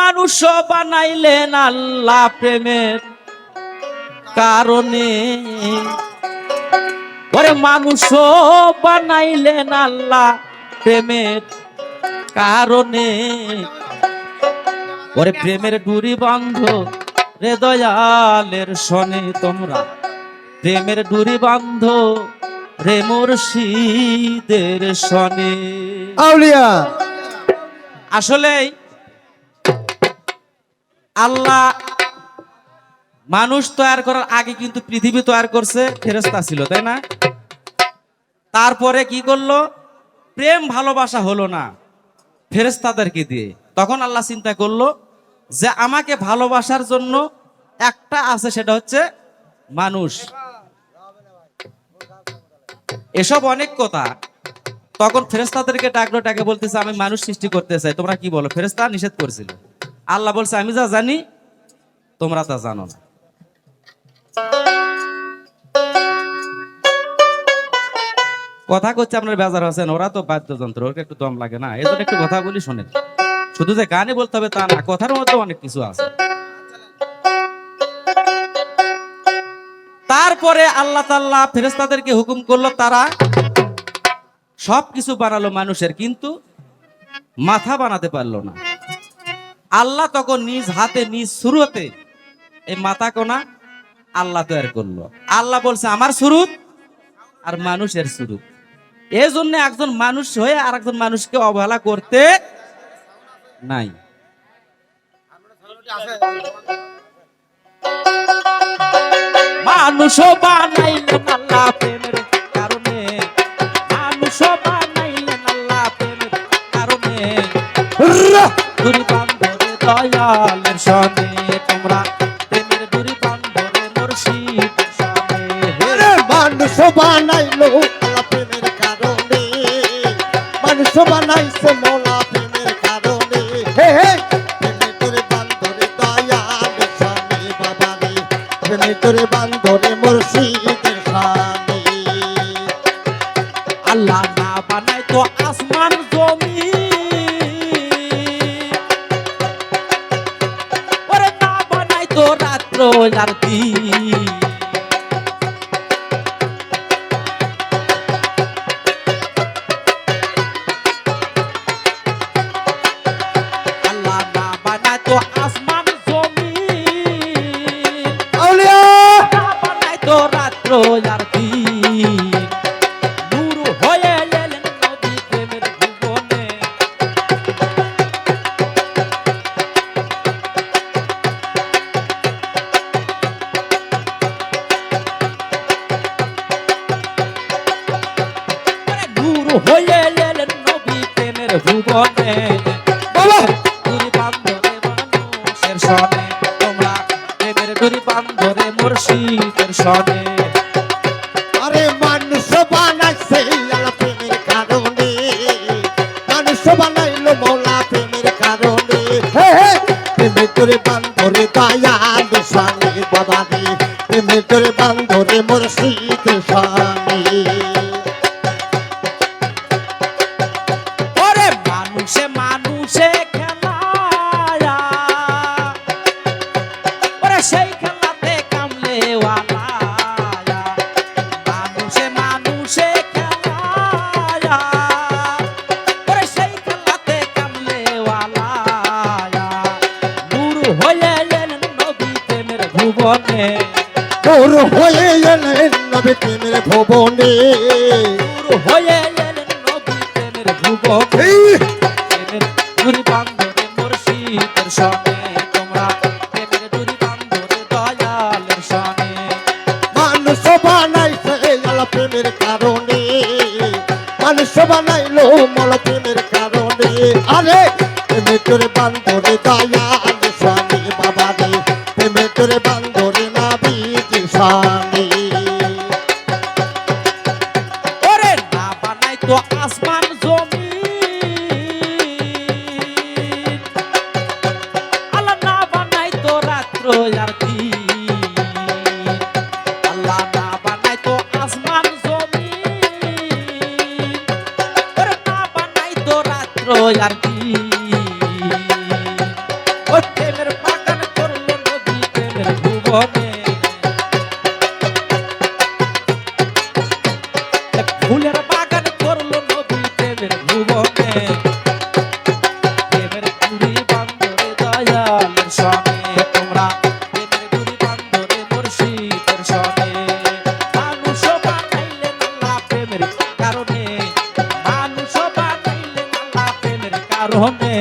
মানুষ বানাইলেন আল্লাহ প্রেমের কারণে, ওরে মানুষ বানাইলেন আল্লাহ প্রেমের কারণে, ওরে প্রেমের ডুরি বান্ধ রে দয়ালের সনে, তোমরা প্রেমের ডুরি বান্ধ রে মুর্শিদের সনে। আউলিয়া আসলে আল্লাহ মানুষ তৈরি করার আগে কিন্তু পৃথিবী তৈরি করছে, ফেরেশতা ছিল, তাই না? তারপরে কি করলো? প্রেম ভালোবাসা হলো না ফেরেশতাদেরকে দিয়ে। তখন আল্লাহ চিন্তা করলো যে আমাকে ভালোবাসার জন্য একটা আছে, সেটা হচ্ছে মানুষ। এসব অনেক কথা। তখন ফেরেশতাদেরকে ডাকলো, ডাকে বলতেছে আমি মানুষ সৃষ্টি করতে চাই, তোমরা কি বলো? ফেরেশতা নিষেধ করছিল। আল্লাহ বলছে আমি যা জানি তোমরা তা জানো না। কথা করছে আপনার বেজার আছেন, ওরা তো বাদ্যযন্ত্র, ওকে একটু দম লাগে না, এই জন্য একটু কথা বলি শোনেন। শুধু যে গানে বলতে হবে তা না, কথার মধ্যে অনেক কিছু আছে। তারপরে আল্লাহ তাআলা ফেরেশতাদেরকে হুকুম করলো, তারা সবকিছু বানালো মানুষের, কিন্তু মাথা বানাতে পারলো না। আল্লাহ তখন নিজ হাতে নিজ সুরতে এই মাথা কোনা আল্লাহ তৈরি করলো। আল্লাহ বলছে আমার সুরত আর মানুষের সুরত। এই জন্য একজন মানুষ হয়ে আর একজন মানুষকে অবহেলা করতে নাই। মানুষ বানাইলেন আল্লাহ প্রেমের কারণে, মানুষ বানাইলেন আল্লাহ প্রেমের কারণে, ডুরি বান্ধরে দয়ালের সনে, তোমরা প্রেমের ডুরি বান্ধরে মুর্শিদের সনে। মানুষ বানাইলো আল্লাহ প্রেমের কারণে, মানুষ বানাইছে মোলা প্রেমের কারণে, প্রেমে তোরে বান্ধরে দয়ালের সনে, বাবা রে প্রেমে তোরে বান্ধরে মুর্শিদের সনে। আল্লাহ না বানাই তো আসমান জমি, ওরে না বানাই তো রাত্র আর দিন, আল্লাহ না বানাই তো আসমান জমি, আউলিয়া না বানাই তো রাত্র আর দিন, নূর হয়ে এলেন নবী প্রেমের ভুবনে। নূর হয়ে এলেন নবী প্রেমের ভুবনে, বাবা ডুরি বান্ধরে মানুষের সনে, তোমরা প্রেমের ডুরি বান্ধরে মুর্শিদের সনে। আরে মানুষ বানাইছে আল্লাহ প্রেমের কারণে, মানুষ বানাইলো মৌলা প্রেমের কারণে, প্রেমে তোরে বান্ধরে দয়ালের সনে, বাবা রে প্রেমে তোরে বান্ধরে মুর্শিদের সনে। ওরে মানুষে মানুষে খেলায়া, ওরে সেই খেলাতে কামলে ওয়ালায়া, মানুষে মানুষে খেলায়া, ওরে সেই খেলাতে কামলে ওয়ালায়া, নূর হয়ে এলেন নবী প্রেমের ভুবনে, তোর হয়ে এলেন নবী প্রেমের ভুবনে, নূর হয়ে এলেন নবী প্রেমের ভুবনে, প্রেমের ডুরি বান্ধরে মুর্শিদের সনে, তোমরা প্রেমের ডুরি বান্ধরে দয়ালের সনে। মানুষ বানাইছে আল্লাহ প্রেমের কারণে, মানুষ বানাইলো মৌলা প্রেমের কারণে, আরে প্রেমে তোরে বান্ধরে দয়ালের সনে, বাবা রে প্রেমে তোরে বান্ধরে নবীজির সনে। ওরে না বানাই তো আসমান জমি, আল্লাহ না বানাই তো রাত্র আর দিন, আল্লাহ না বানাই তো আসমান জমি, ওরে না বানাই তো রাত্র আর দিন, ভুবনে ফুলের বাগান করলো নবী প্রেমের ভুবনে প্রেমের গুড়ি বান্দরে দয়ালের সনে তোমরা প্রেমের গুড়ি বান্দরে মুর্শিদের সনে মানুষ বানাইলেন আল্লাহ প্রেমের কারণে মানুষ বানাইলেন আল্লাহ প্রেমের কারণে